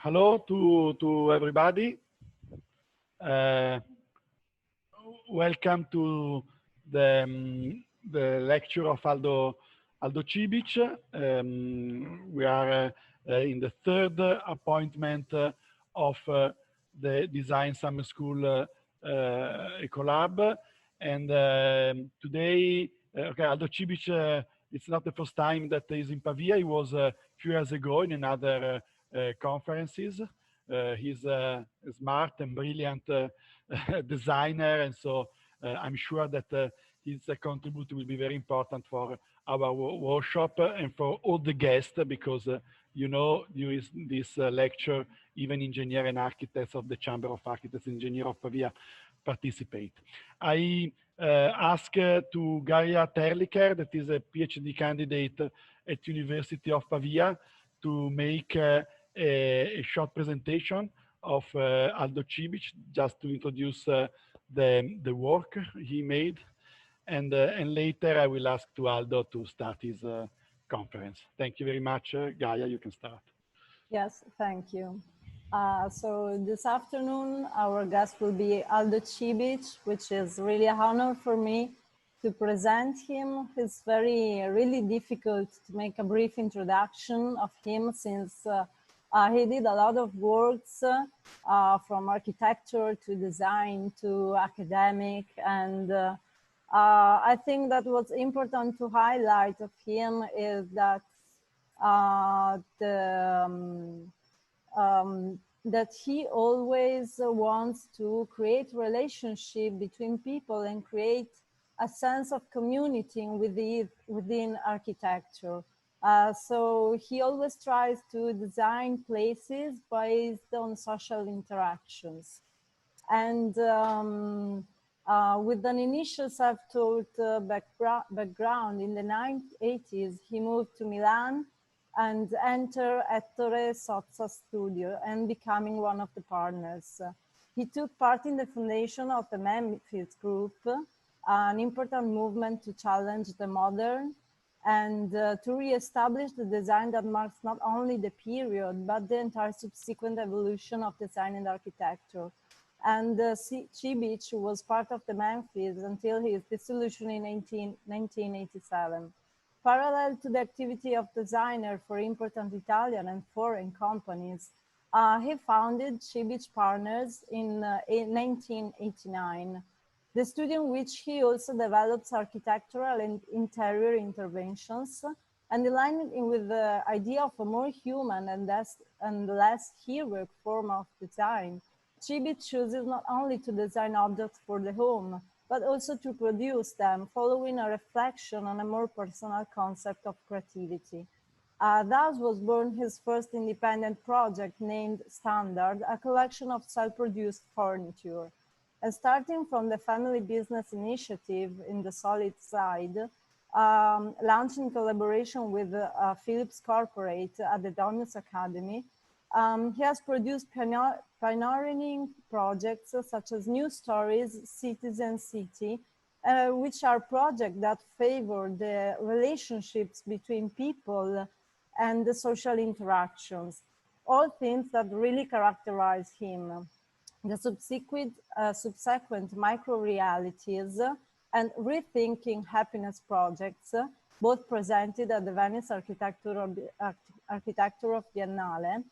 Hello to everybody. Welcome to the lecture of Aldo Cibic. We are in the third appointment of the Design Summer School Ecolab, and today, okay, Aldo Cibic. It's not the first time that he's in Pavia. He was a few years ago in another conferences. He's a smart and brilliant designer, and so I'm sure that his contribution will be very important for our workshop and for all the guests, because you know, during this lecture, even engineers and architects of the Chamber of Architects and Engineers of Pavia participate. I ask to Gaia Terliker, that is a PhD candidate at University of Pavia, to make a short presentation of Aldo Cibic, just to introduce the work he made, and later I will ask to Aldo to start his conference. Thank you very much, Gaia. You can start. Yes, thank you. So this afternoon, our guest will be Aldo Cibic, which is really an honor for me to present him. It's really difficult to make a brief introduction of him, since he did a lot of works from architecture to design to academic, and I think that what's important to highlight of him is that that he always wants to create relationship between people and create a sense of community within architecture. So he always tries to design places based on social interactions. And with an initial self-taught background in the 1980s, he moved to Milan and entered Ettore Sozza studio and becoming one of the partners. He took part in the foundation of the Memphis Group, an important movement to challenge the modern and to re-establish the design that marks not only the period, but the entire subsequent evolution of design and architecture. And Cibic was part of the Memphis until his dissolution in 1987. Parallel to the activity of designer for important Italian and foreign companies, he founded Cibic Partners in 1989, the studio in which he also develops architectural and interior interventions, and aligned with the idea of a more human and less heroic form of design. Cibic chooses not only to design objects for the home, but also to produce them, following a reflection on a more personal concept of creativity. Thus was born his first independent project named Standard, a collection of self-produced furniture. And starting from the family business initiative in the solid side, launched in collaboration with Philips Corporate at the Domus Academy, he has produced pioneering projects such as New Stories, Citizen City, which are projects that favor the relationships between people and the social interactions, all things that really characterize him. The subsequent micro-realities and rethinking happiness projects, both presented at the Venice Architecture of Biennale,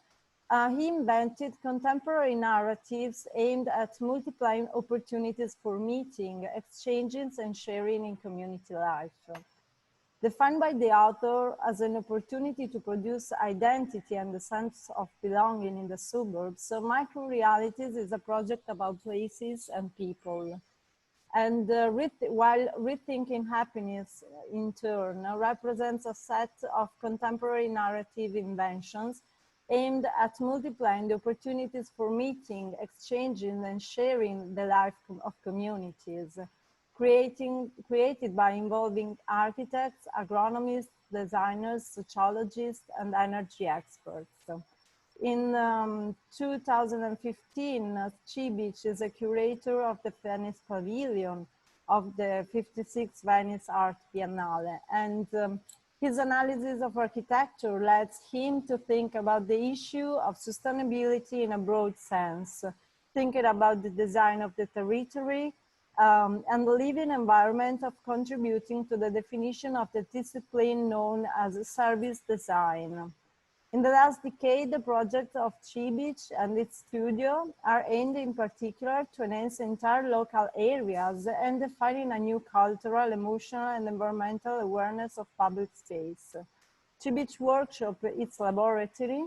he invented contemporary narratives aimed at multiplying opportunities for meeting, exchanges, and sharing in community life. Defined by the author as an opportunity to produce identity and the sense of belonging in the suburbs, so Micro-Realities is a project about places and people. And while rethinking happiness, in turn, represents a set of contemporary narrative inventions aimed at multiplying the opportunities for meeting, exchanging, and sharing the life of communities, created by involving architects, agronomists, designers, sociologists, and energy experts. In 2015, Cibic is a curator of the Venice Pavilion of the 56th Venice Art Biennale, and His analysis of architecture lets him to think about the issue of sustainability in a broad sense, thinking about the design of the territory and the living environment of contributing to the definition of the discipline known as service design. In the last decade, the projects of Cibic and its studio are aimed in particular to enhance entire local areas and defining a new cultural, emotional, and environmental awareness of public space. Cibic Workshop, its laboratory,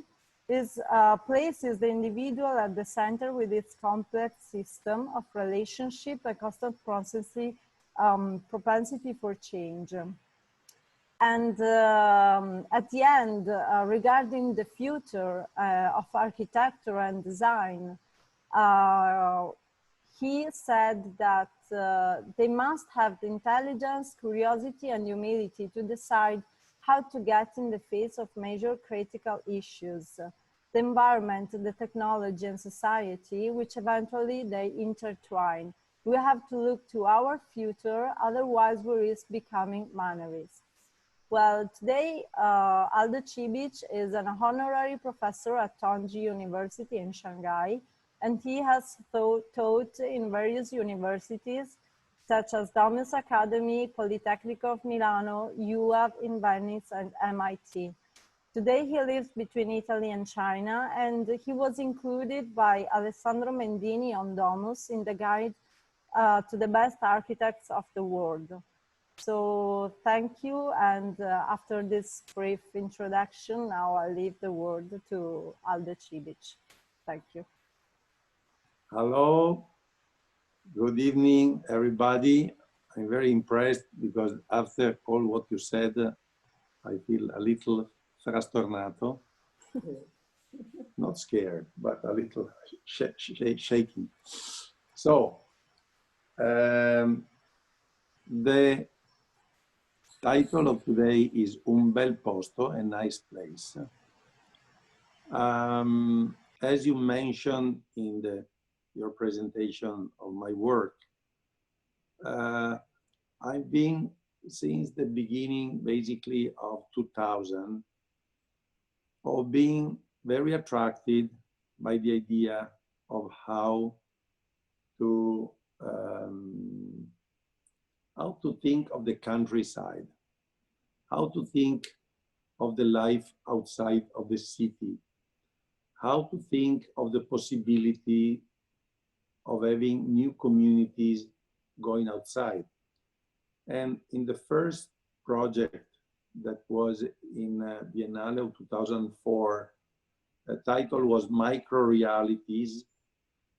places the individual at the center with its complex system of relationship and constant propensity for change. And at the end, regarding the future of architecture and design, he said that they must have the intelligence, curiosity, and humility to decide how to get in the face of major critical issues, the environment, the technology, and society, which eventually they intertwine. We have to look to our future, otherwise we risk becoming mannerisms. Well, today, Aldo Cibic is an honorary professor at Tongji University in Shanghai, and he has taught in various universities, such as Domus Academy, Politecnico of Milano, UAV in Venice, and MIT. Today, he lives between Italy and China, and he was included by Alessandro Mendini on Domus in the guide to the best architects of the world. So thank you, and after this brief introduction, now I'll leave the word to Aldo Cibic. Thank you. Hello, good evening, everybody. I'm very impressed because after all what you said, I feel a little frastornato. Not scared, but a little shaky. So, the title of today is Un bel posto, a nice place. As you mentioned in your presentation of my work, I've been since the beginning, basically of 2000, of being very attracted by the idea of how to think of the countryside, how to think of the life outside of the city, how to think of the possibility of having new communities going outside. And in the first project that was in Biennale of 2004, the title was Micro Realities,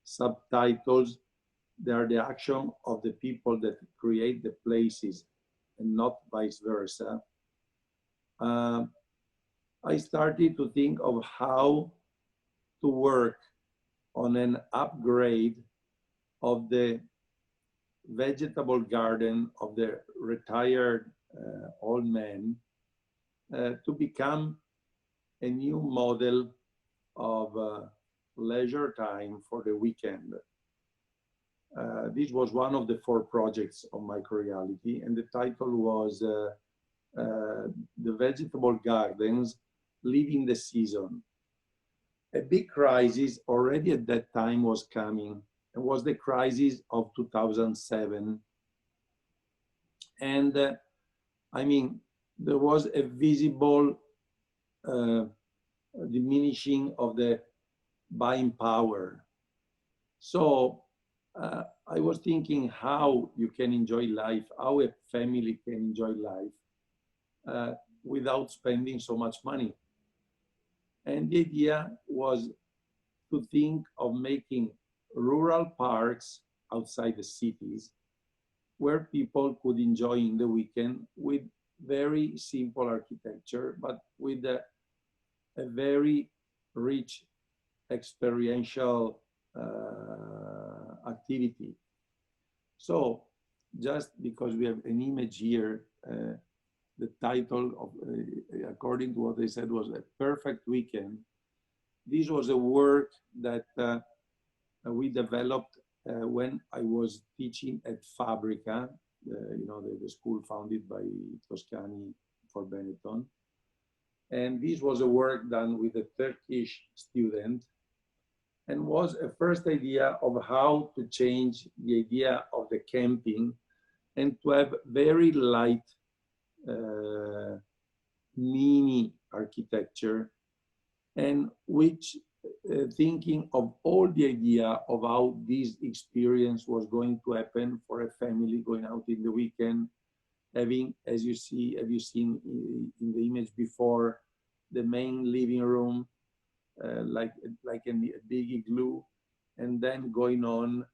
subtitles, they are the action of the people that create the places and not vice versa. I started to think of how to work on an upgrade of the vegetable garden of the retired old man to become a new model of leisure time for the weekend. This was one of the 4 projects of Microreality, and the title was The Vegetable Gardens Living the Season. A big crisis already at that time was coming. It was the crisis of 2007. And I mean, there was a visible diminishing of the buying power. So I was thinking how you can enjoy life, how a family can enjoy life without spending so much money. And the idea was to think of making rural parks outside the cities where people could enjoy in the weekend with very simple architecture, but with a very rich experiential activity. So just because we have an image here, the title of, according to what they said, was A Perfect Weekend. This was a work that we developed when I was teaching at Fabrica, you know, the school founded by Toscani for Benetton. And this was a work done with a Turkish student, and was a first idea of how to change the idea of the camping and to have very light mini architecture, and which thinking of all the idea of how this experience was going to happen for a family going out in the weekend, having, as you see, have you seen in the image before, the main living room, like a big igloo, and then going on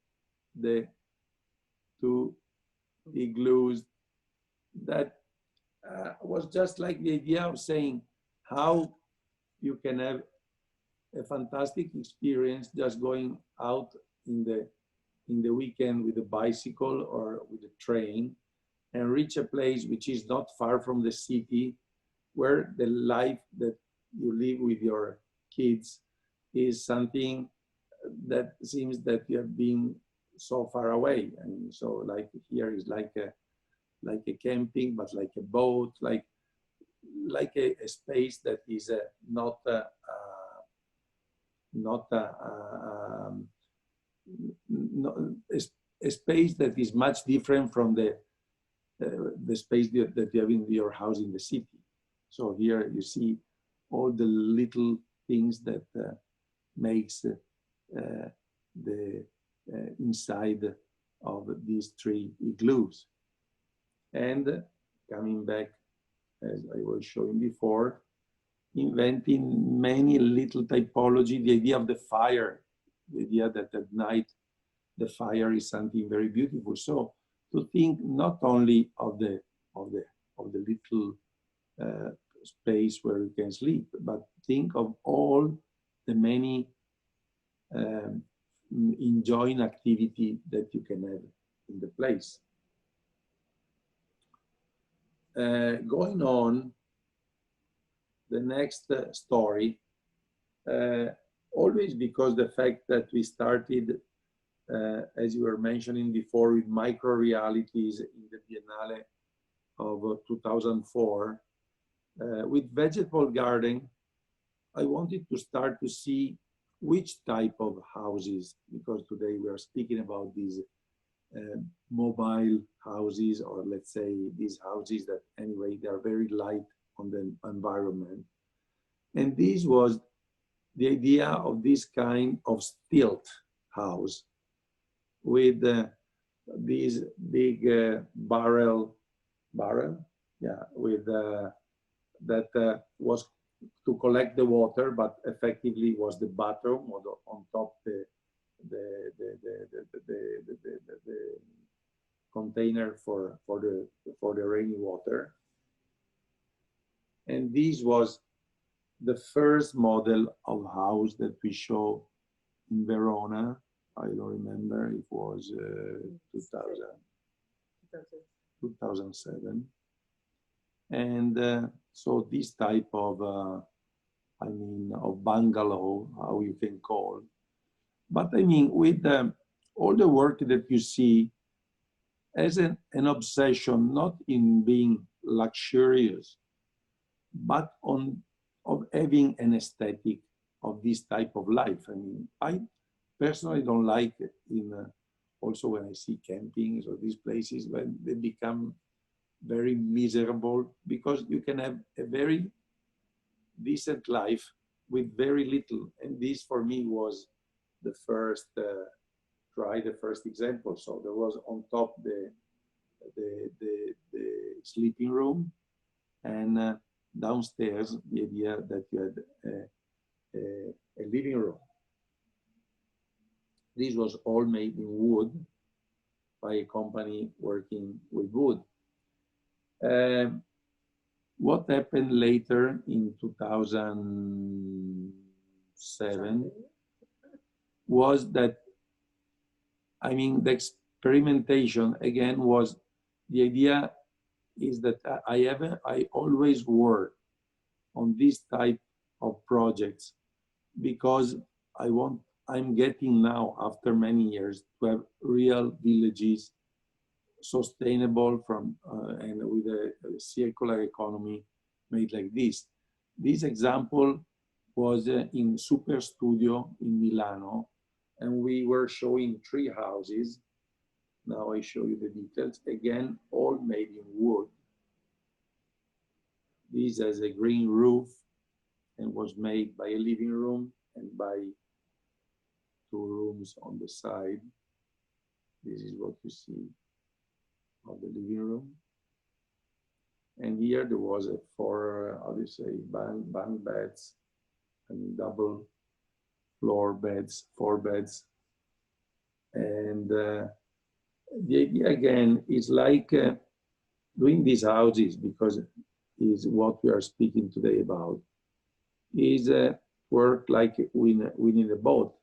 the two igloos. That was just like the idea of saying how you can have a fantastic experience just going out in the weekend with a bicycle or with a train, and reach a place which is not far from the city, where the life that you live with your kids is something that seems that you have been so far away. And so like here is like a camping, but like a boat, like a space that is not a space that is much different from the space that you have in your house in the city. So here you see all the little things that makes the inside of these three igloos. And coming back, as I was showing before, inventing many little typology, the idea of the fire, the idea that at night the fire is something very beautiful. So to think not only of the little space where you can sleep, but think of all the many enjoying activity that you can have in the place. Going on, the next story, always because the fact that we started, as you were mentioning before, with micro realities in the Biennale of 2004, with vegetable garden, I wanted to start to see which type of houses, because today we are speaking about these mobile houses, or let's say these houses that anyway, they are very light on the environment. And this was the idea of this kind of stilt house with these big barrel, yeah, with that was to collect the water, but effectively was the bathroom on top the container for the rainy water. And this was the first model of house that we show in Verona. I don't remember, it was 2007. And so this type of, of bungalow, how you can call. But I mean, with all the work that you see as an obsession, not in being luxurious, but of having an aesthetic of this type of life. I mean, I personally don't like it also when I see campings or these places when they become very miserable, because you can have a very decent life with very little. And this for me was the first the first example. So there was on top the sleeping room, and downstairs the idea that you had a living room. This was all made in wood by a company working with wood. What happened later in 2007 was that, I mean, the experimentation again was, the idea is that I always work on this type of projects because I'm getting now, after many years, to have real villages sustainable from and with a circular economy made like this. This example was in Super Studio in Milano, and we were showing 3 houses. Now I show you the details. Again, all made in wood. This has a green roof and was made by a living room and by 2 rooms on the side. This is what you see of the living room. And here there was a 4, how do you say, bunk beds and double floor beds, 4 beds. And the idea again is like doing these houses, because is what we are speaking today about, is work like winning a boat.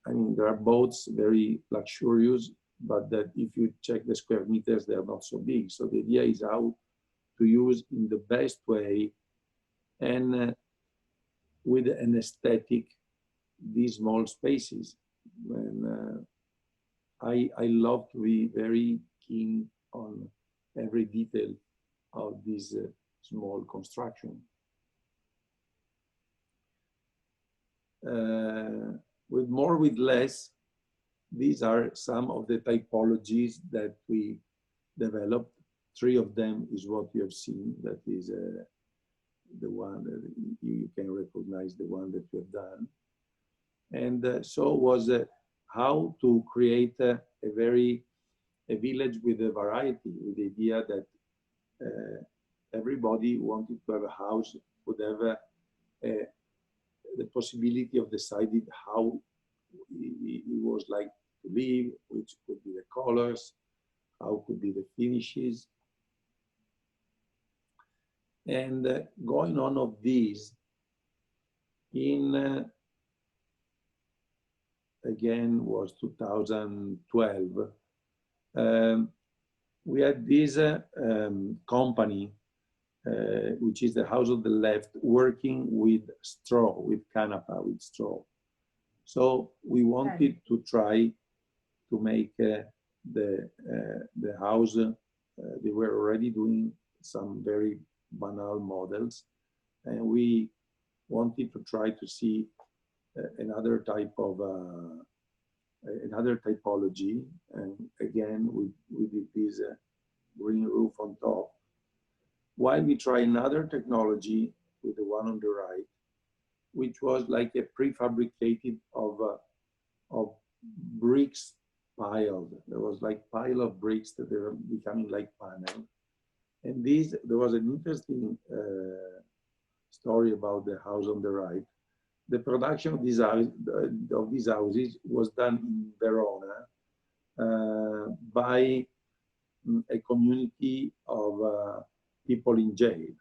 I mean, there are boats very luxurious, but that if you check the square meters, they are not so big. So the idea is how to use in the best way and with an aesthetic these small spaces. And I love to be very keen on every detail of this small construction. With more, with less, these are some of the typologies that we developed. 3 of them is what you have seen. That is the one that you can recognize, the one that we have done. And so was how to create a village with a variety, with the idea that everybody wanted to have a house, would have the possibility of deciding how it was like to live, which could be the colors, how could be the finishes. And going on of these, in again was 2012, we had this company, which is the house of the left, working with straw, with canapa, with straw. So we wanted to try to make the house. They were already doing some very banal models, and we wanted to try to see another type of another typology. And again, we did this green roof on top, while we try another technology with the one on the right, which was like a prefabricated of bricks piled. There was like pile of bricks that they were becoming like panel. And there was an interesting story about the house on the right. The production of these houses was done in Verona by a community of people in jail.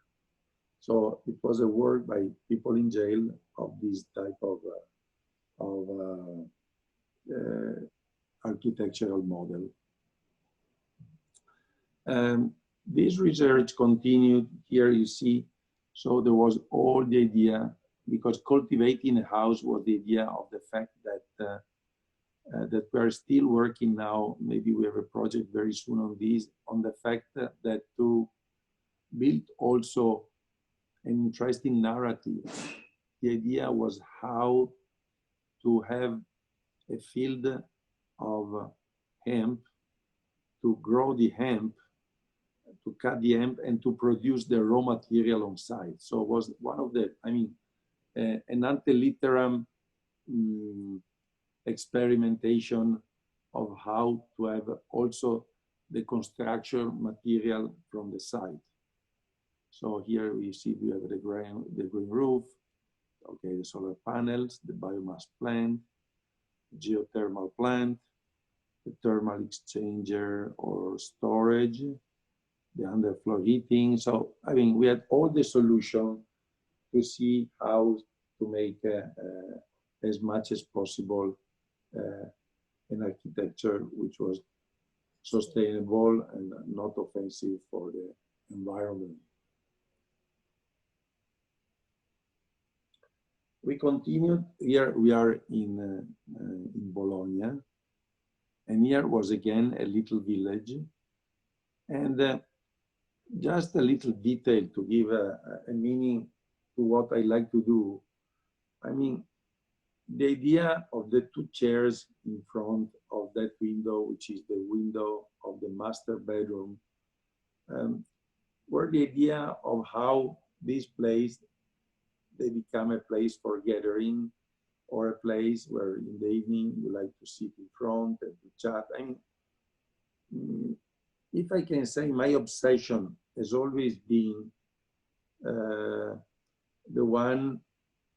So it was a work by people in jail of this type of architectural model. This research continued. Here you see, so there was all the idea, because cultivating a house was the idea of the fact that that we're still working now. Maybe we have a project very soon on this, on the fact that to build also an interesting narrative. The idea was how to have a field of hemp, to grow the hemp, to cut the hemp, and to produce the raw material on site. So it was one of the, I mean, an ante litteram experimentation of how to have also the construction material from the site. So here we see we have the green roof, okay, the solar panels, the biomass plant, geothermal plant, the thermal exchanger or storage, the underfloor heating. So, I mean, we had all the solution to see how to make as much as possible an architecture which was sustainable and not offensive for the environment. We continued. Here we are in Bologna, And here was again a little village. And just a little detail to give a meaning to what I like to do. I mean, the idea of the two chairs in front of that window, which is the window of the master bedroom, were the idea of how this place, they become a place for gathering, or a place where in the evening you like to sit in front and to chat. I mean, if I can say, my obsession has always been the one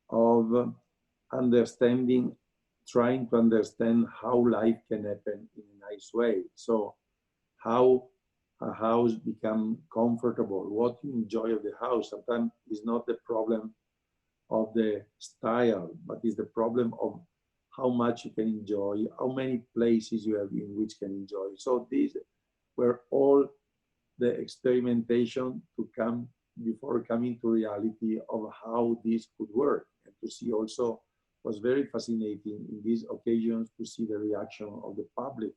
of understanding, trying to understand how life can happen in a nice way. So how a house become comfortable, what you enjoy of the house. Sometimes is not the problem of the style, but is the problem of how much you can enjoy, how many places you have in which can enjoy. So these were all the experimentation to come before coming to reality of how this could work, and to see also was very fascinating in these occasions to see the reaction of the public.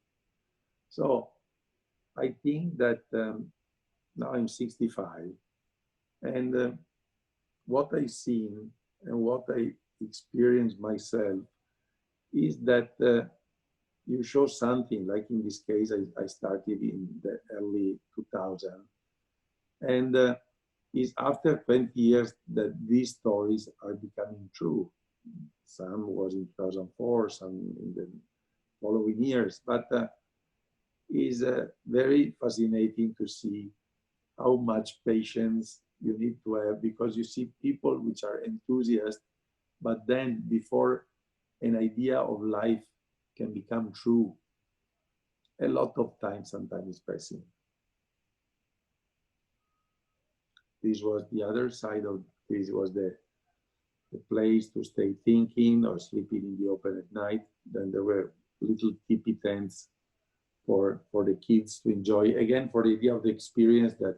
So I think that now I'm 65, and what I've seen and what I experienced myself is that you show something, like in this case, I started in the early 2000, and it's after 20 years that these stories are becoming true. Some was in 2004, some in the following years, but is very fascinating to see how much patience you need to have, because you see people which are enthusiasts, but then before an idea of life can become true, a lot of time sometimes is passing. This was the other side of this, was the place to stay thinking or sleeping in the open at night. Then there were little tipi tents for the kids to enjoy. Again, for the idea of the experience that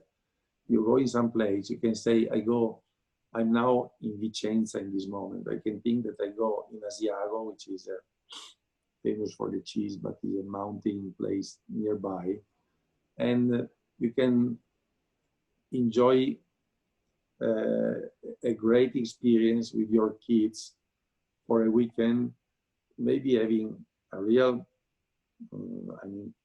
you go in some place, you can say, I'm now in Vicenza in this moment. I can think that I go in Asiago, which is famous for the cheese, but is a mountain place nearby. And you can enjoy a great experience with your kids for a weekend, maybe having a real,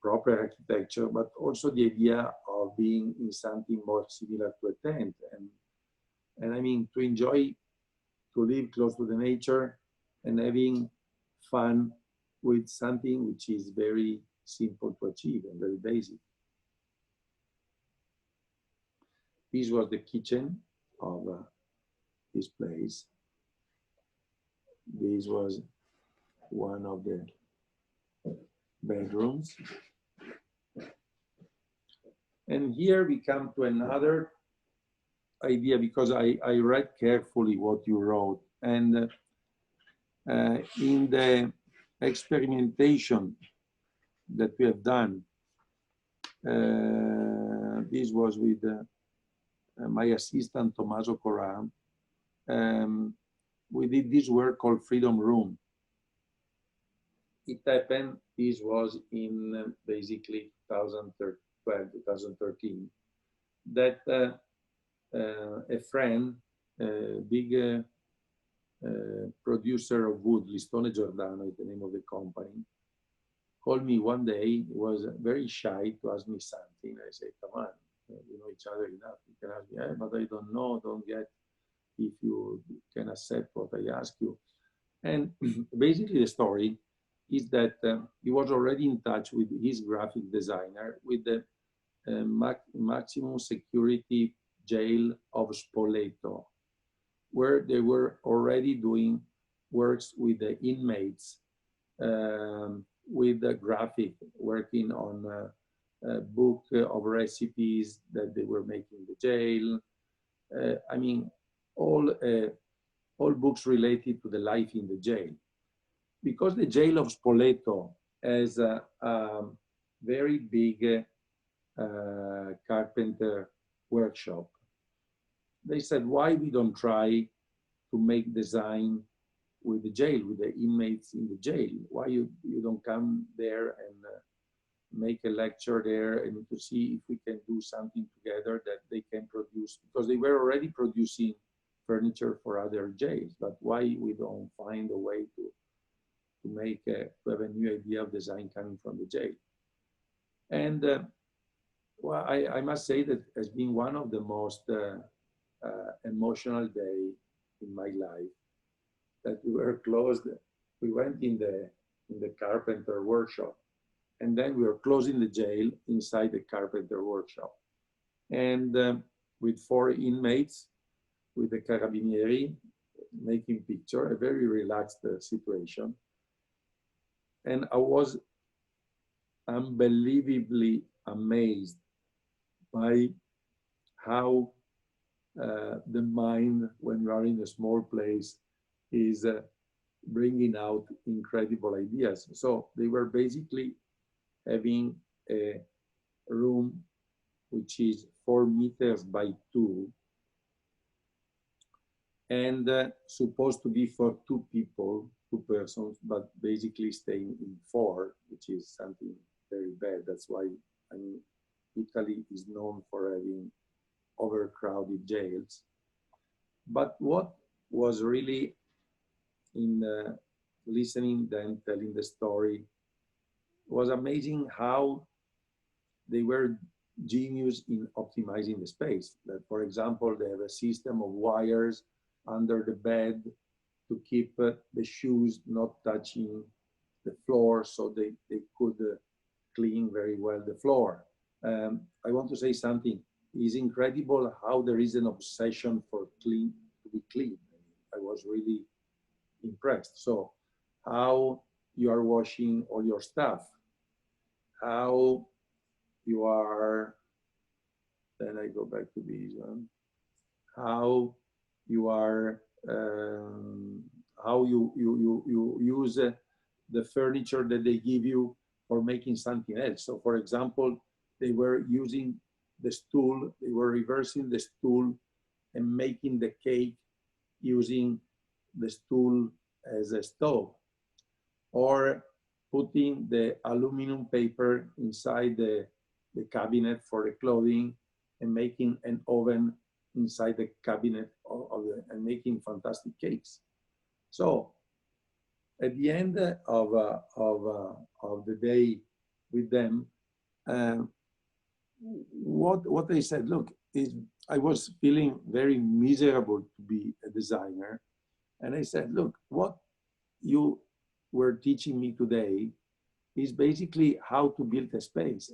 proper architecture, but also the idea of being in something more similar to a tent. And I mean, to enjoy, to live close to the nature and having fun with something which is very simple to achieve and very basic. This was the kitchen of this place. This was one of the bedrooms. And here we come to another idea, because I read carefully what you wrote. And in the experimentation that we have done, this was with my assistant, Tommaso Corran. We did this work called Freedom Room. It happened, this was in basically 2012, 2013, that a friend, big producer of wood, Listone Giordano is the name of the company, called me one day. He was very shy to ask me something. I said, come on, we know each other enough. You can ask me, but I don't know, don't get if you can accept what I ask you. And basically the story is that he was already in touch with his graphic designer with the maximum security jail of Spoleto, where they were already doing works with the inmates, with the graphic, working on a book of recipes that they were making in the jail. I mean, all books related to the life in the jail. Because the jail of Spoleto has a very big carpenter workshop, they said, why we don't try to make design with the jail, with the inmates in the jail. Why you don't come there and make a lecture there and to see if we can do something together that they can produce, because they were already producing furniture for other jails, but why we don't find a way to have a new idea of design coming from the jail. And well, I must say that has been one of the most emotional day in my life, that we were closed. We went in the carpenter workshop, and then we were closing the jail inside the carpenter workshop. And with 4 inmates, with the carabinieri, making picture, a very relaxed situation. And I was unbelievably amazed by how the mind, when you are in a small place, is bringing out incredible ideas. So they were basically having a room which is 4 meters by 2, and supposed to be for 2 people, 2 persons, but basically staying in 4, which is something very bad. That's why, I mean, Italy is known for having overcrowded jails. But what was really in listening them telling the story was amazing how they were genius in optimizing the space. That, for example, they have a system of wires under the bed to keep the shoes not touching the floor, so they could clean very well the floor. I want to say something. It's incredible how there is an obsession for to be clean. I was really impressed. So how you are washing all your stuff, how you are, then I go back to this one, how you are, how you use the furniture that they give you for making something else. So for example, they were using the stool, they were reversing the stool and making the cake using the stool as a stove, or putting the aluminum paper inside the cabinet for the clothing and making an oven inside the cabinet and making fantastic cakes. So at the end of the day with them, what I said, look, I was feeling very miserable to be a designer. And I said, look, what you were teaching me today is basically how to build a space.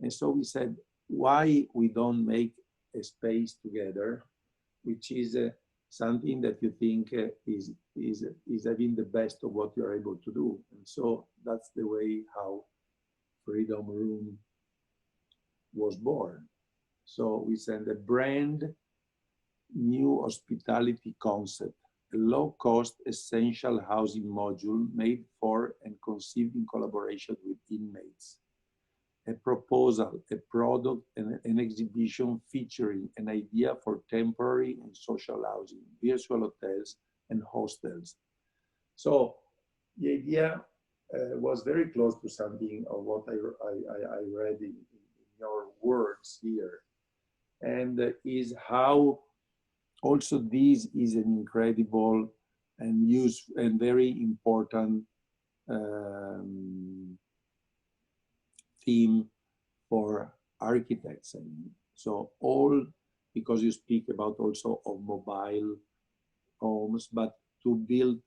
And so we said, why we don't make a space together, which is something that you think is having the best of what you're able to do. And so that's the way how Freedom Room was born. So we sent a brand new hospitality concept, a low-cost essential housing module made for and conceived in collaboration with inmates. A proposal, a product, and an exhibition featuring an idea for temporary and social housing, virtual hotels, and hostels. So the idea was very close to something of what I read in your words here, and is how also this is an incredible and useful and very important theme for architects. And so all, because you speak about also of mobile homes, but to build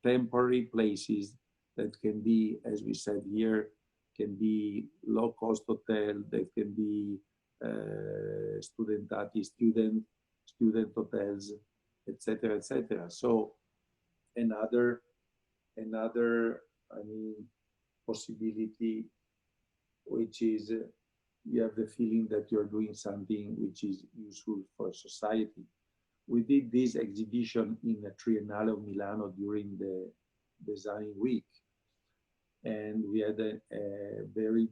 temporary places that can be, as we said here, can be low-cost hotel, that can be student hotels, etc., etc. So another, I mean, possibility, which is you have the feeling that you're doing something which is useful for society. We did this exhibition in the Triennale of Milano during the design week, and we had a very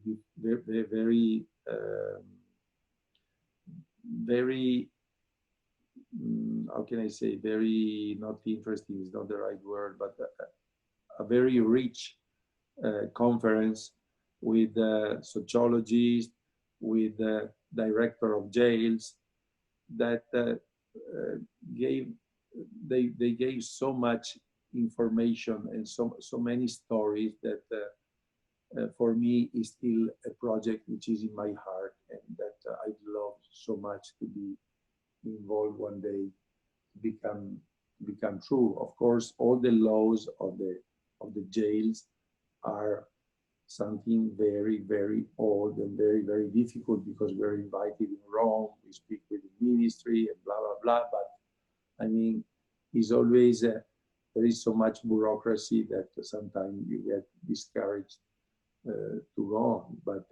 how can I say, very, not interesting is not the right word, but a very rich conference with sociologists, with the director of jails, that gave they gave so much information and so many stories that for me is still a project which is in my heart, and that I'd love so much to be involved one day, become true. Of course, all the laws of the jails are something very, very old and very, very difficult, because we're invited in Rome, we speak with the ministry and blah, blah, blah. But I mean, it's always, there is so much bureaucracy that sometimes you get discouraged to go on. But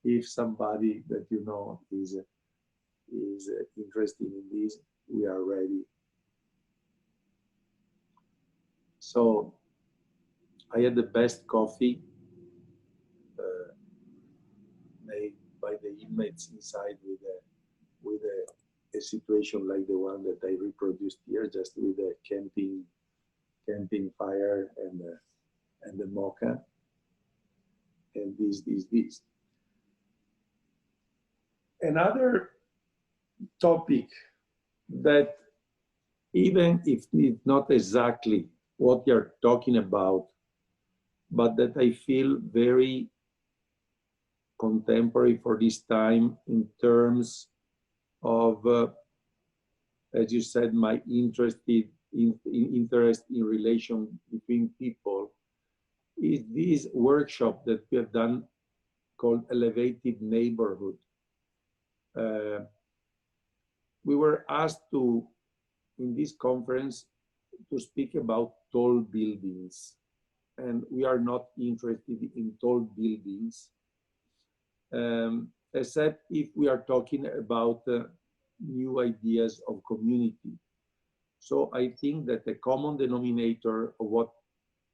if somebody that you know is interested in this, we are ready. So I had the best coffee made by the inmates inside, with a situation like the one that I reproduced here, just with a camping fire and the mocha, and this. Another topic that, even if it's not exactly what you're talking about, but that I feel very contemporary for this time in terms of, as you said, my interest in relation between people, is this workshop that we have done called Elevated Neighborhood. We were asked to, in this conference, to speak about tall buildings, and we are not interested in tall buildings, except if we are talking about new ideas of community. So I think that the common denominator of what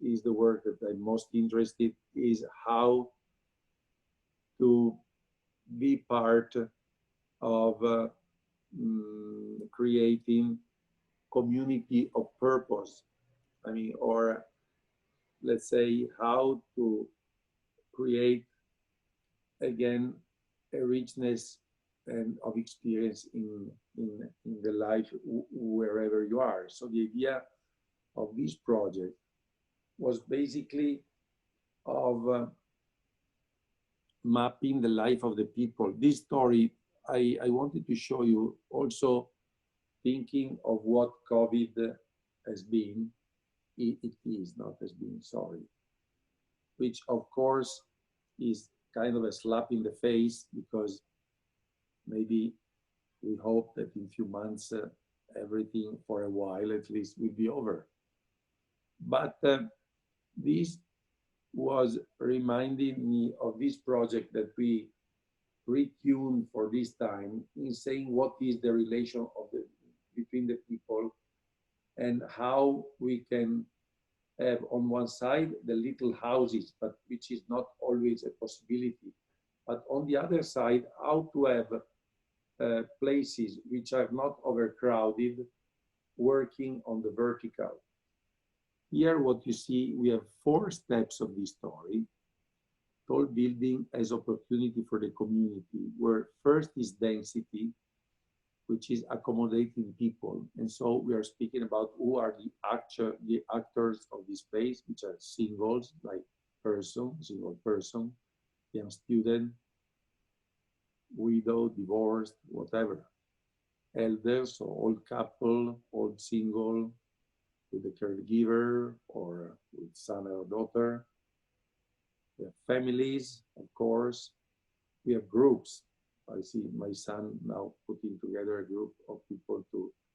is the work that I'm most interested is how to be part of creating community of purpose. I mean, or let's say, how to create again a richness and of experience in the life wherever you are. So the idea of this project was basically of mapping the life of the people. This story I wanted to show you also, thinking of what COVID has been. It is not has been, sorry, which of course is kind of a slap in the face, because maybe we hope that in a few months everything, for a while at least, will be over. But this was reminding me of this project that we retuned for this time, in saying what is the relation of between the people, and how we can have on one side the little houses, but which is not always a possibility. But on the other side, how to have places which are not overcrowded, working on the vertical. Here, what you see, we have 4 steps of this story. Tall building as opportunity for the community, where first is density, which is accommodating people. And so we are speaking about who are the actors of this space, which are singles, like single person, young student, widow, divorced, whatever. Elders, so old couple, old single, with a caregiver or with son or daughter. We have families, of course. We have groups. I see my son now putting together a group of people,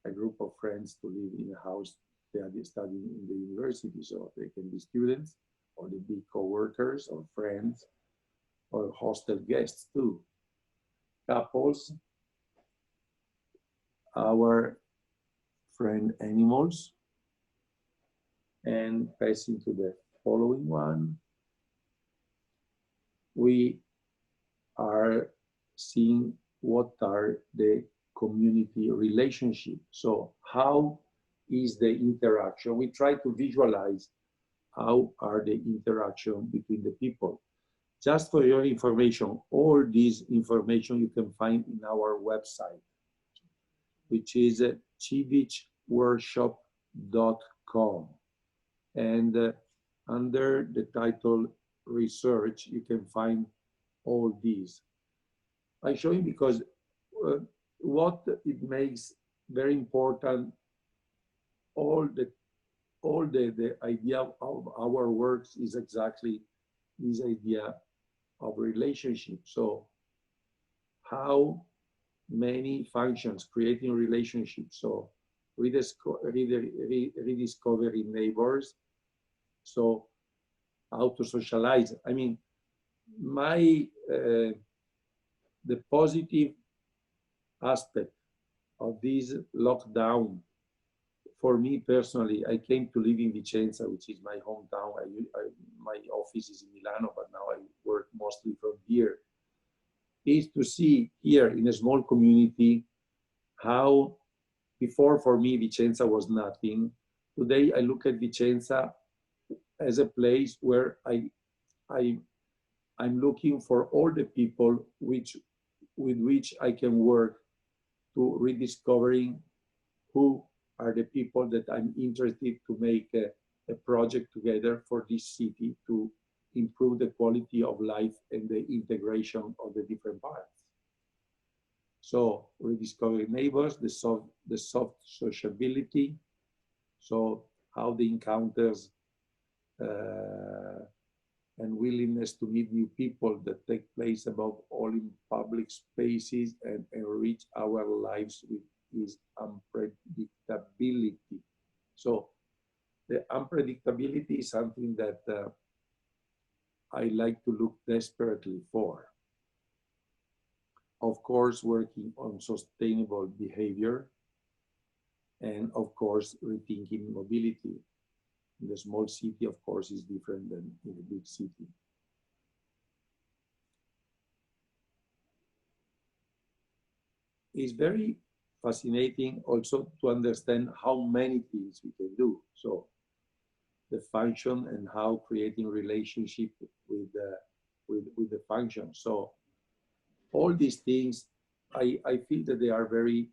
a group of friends to live in a house. They are studying in the university, so they can be students, or they be co-workers or friends, or hostel guests too. Couples, our friend animals, and passing to the following one, we are seeing what are the community relationship. So how is the interaction? We try to visualize how are the interaction between the people. Just for your information, all this information you can find in our website, which is cibicworkshop.com. And under the title research, you can find all these. I show you because what it makes very important, all the idea of our works is exactly this idea of relationship. So how many functions creating relationships, so rediscovering neighbors, so how to socialize. I mean, the positive aspect of this lockdown, for me personally, I came to live in Vicenza, which is my hometown. My office is in Milano, but now I work mostly from here, is to see here in a small community how before for me Vicenza was nothing. Today I look at Vicenza as a place where I'm looking for all the people with which I can work to rediscovering who are the people that I'm interested to make a project together for this city to improve the quality of life and the integration of the different parts. So rediscovering neighbors, the soft sociability, so how the encounters and willingness to meet new people that take place above all in public spaces and enrich our lives with is unpredictability. So the unpredictability is something that I like to look desperately for. Of course, working on sustainable behavior, and of course, rethinking mobility. In the small city, of course, is different than in a big city. It's very fascinating also to understand how many things we can do. So the function and how creating relationship with the function. So all these things, I feel that they are very,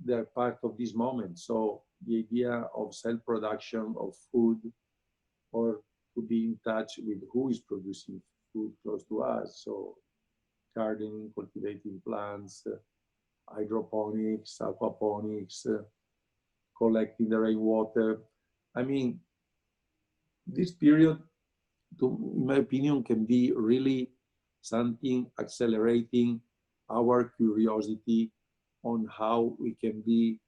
they're part of this moment. So the idea of self-production of food, or to be in touch with who is producing food close to us. So gardening, cultivating plants, hydroponics, aquaponics, collecting the rainwater. I mean, this period, in my opinion, can be really something accelerating our curiosity on how we can be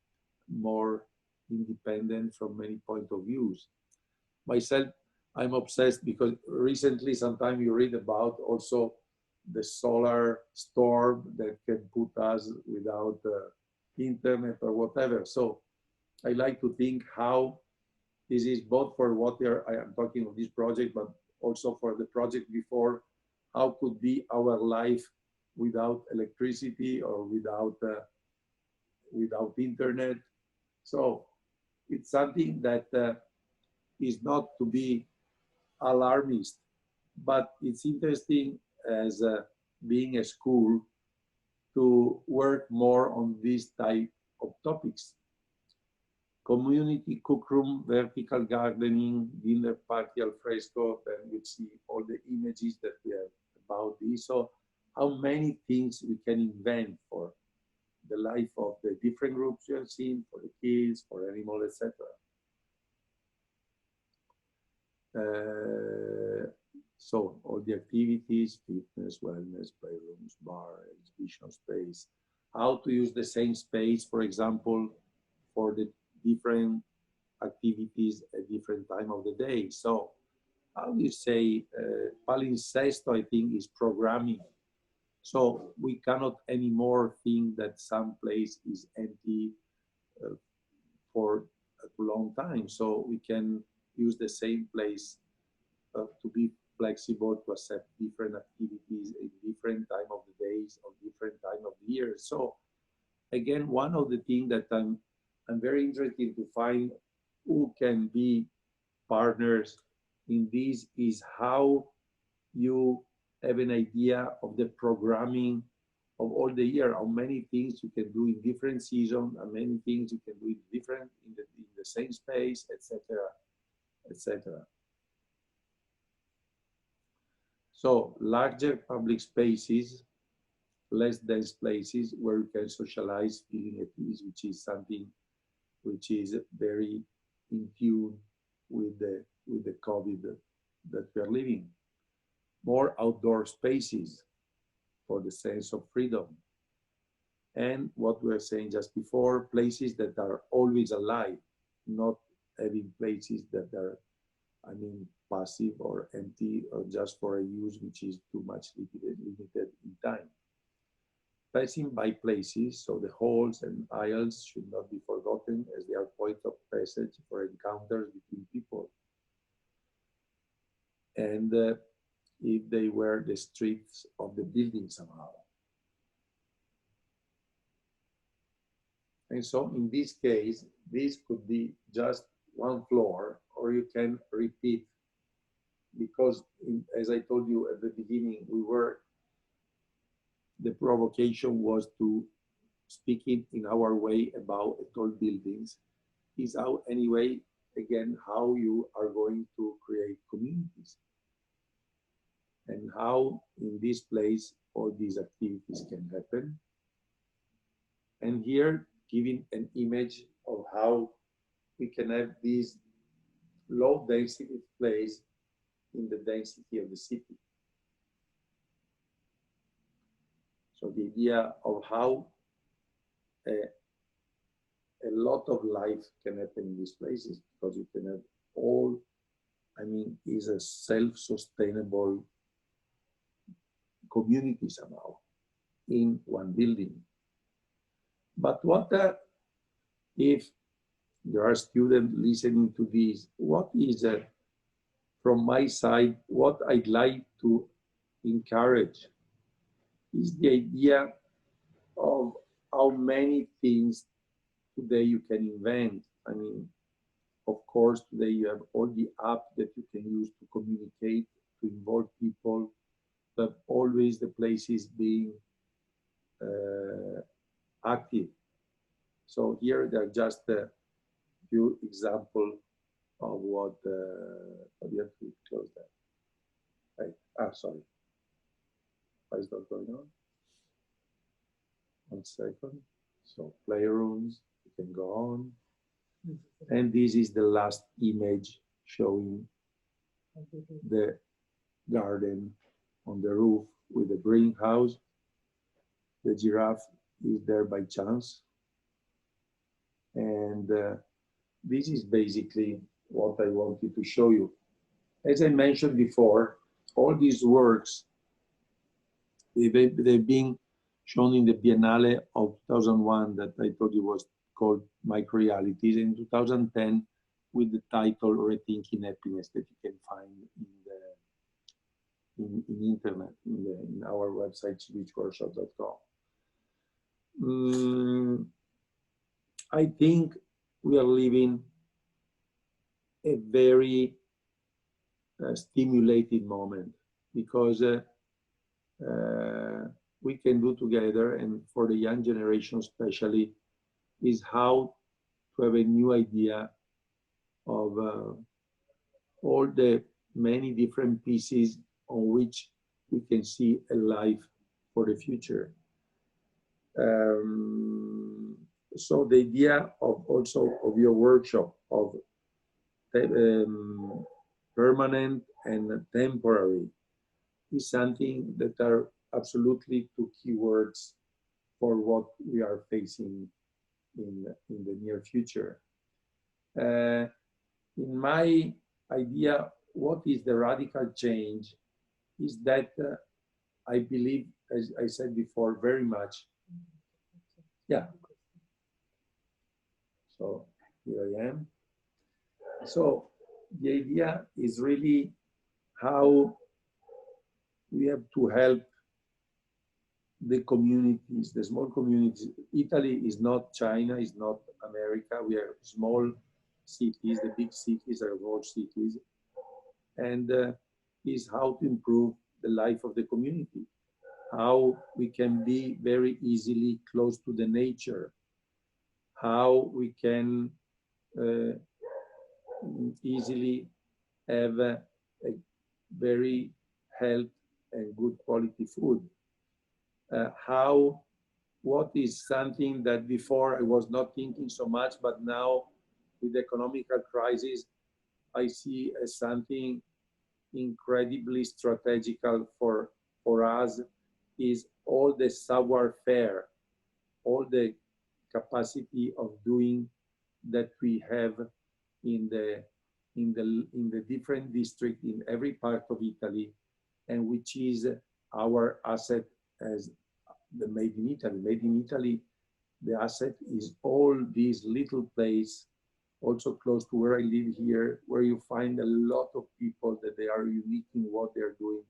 more independent from many points of views. Myself, I'm obsessed because recently, sometimes you read about also the solar storm that can put us without internet or whatever. So I like to think how this is both for what I am talking of this project, but also for the project before, how could be our life without electricity or without internet. So it's something that is not to be alarmist, but it's interesting as being a school to work more on this type of topics. Community cookroom, vertical gardening, dinner party al fresco, and you see all the images that we have about this. So how many things we can invent for the life of the different groups you have seen, for the kids, for animals, etc. So all the activities, fitness, wellness, playrooms, bar, exhibition space, how to use the same space, for example, for the different activities at different time of the day. So how do you say, palincesto, I think, is programming. So we cannot anymore think that some place is empty for a long time. So we can use the same place to be flexible to accept different activities in different time of the days or different time of the year. So again, one of the things that I'm very interested to find who can be partners in this is how you have an idea of the programming of all the year, how many things you can do in different seasons, how many things you can do in different in the same space, etc., etc. So larger public spaces, less dense places where you can socialize, feeling at ease, which is something which is very in tune with the COVID that we are living. More outdoor spaces for the sense of freedom. And what we were saying just before, places that are always alive, not having places that are, I mean, passive or empty or just for a use which is too much limited in time. Passing by places, so the halls and aisles should not be forgotten as they are point of passage for encounters between people. And if they were the streets of the building somehow. And so in this case, this could be just one floor, or you can repeat, because as I told you at the beginning, the provocation was to speak it in our way about tall buildings, is how anyway, again, how you are going to create communities and how in this place all these activities can happen. And here, giving an image of how we can have this low density place in the density of the city. So the idea of how a lot of life can happen in these places, because you can have all, I mean, is a self-sustainable community somehow in one building. But what if there are students listening to this, what is from my side, what I'd like to encourage is the idea of how many things today you can invent. I mean, of course, today you have all the apps that you can use to communicate, to involve people, but always the places being active. So here there are just a few examples of what you have to close that. Right. Sorry. Why is that going on? 1 second. So playrooms, you can go on. And this is the last image showing the garden on the roof with the greenhouse. The giraffe is there by chance. And this is basically what I wanted to show you. As I mentioned before, all these works, they've been shown in the Biennale of 2001 that I told you was called Microrealities, in 2010 with the title Rethinking Happiness that you can find in internet, in our website, cibicworkshop.com. I think we are living a very stimulated moment, because we can do together, and for the young generation especially, is how to have a new idea of all the many different pieces on which we can see a life for the future. So the idea of also of your workshop of permanent and temporary is something that are absolutely two keywords for what we are facing in the near future. In my idea, what is the radical change is that I believe, as I said before, very much. Yeah. So here I am. So the idea is really how we have to help the communities, the small communities. Italy is not China, is not America. We are small cities. The big cities are small cities, and is how to improve the life of the community, how we can be very easily close to the nature, how we can uh, easily have a very health and good quality food. What is something that before I was not thinking so much, but now with the economical crisis, I see as something incredibly strategical for us is all the savoir-faire, all the capacity of doing that we have in the different district in every part of Italy, and which is our asset as the Made in Italy. Made in Italy, the asset is all these little place, also close to where I live here, where you find a lot of people that they are unique in what they're doing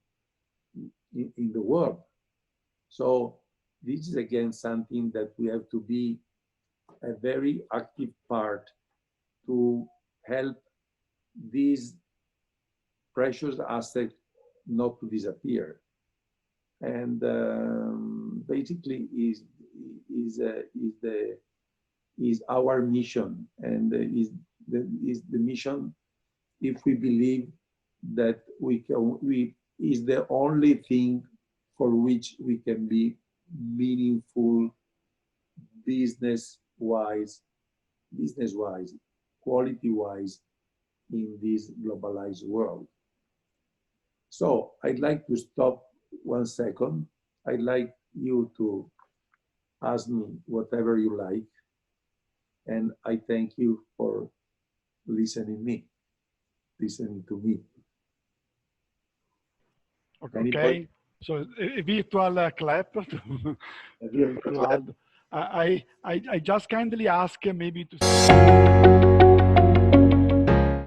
in the world. So this is again something that we have to be a very active part to help these precious assets not to disappear. And basically is our mission, and is the mission if we believe that we is the only thing for which we can be meaningful business-wise, quality-wise in this globalized world. So I'd like to stop 1 second. I'd like you to ask me whatever you like, and I thank you for listening to me. Okay, so a virtual clap to Aldo. I just kindly ask maybe to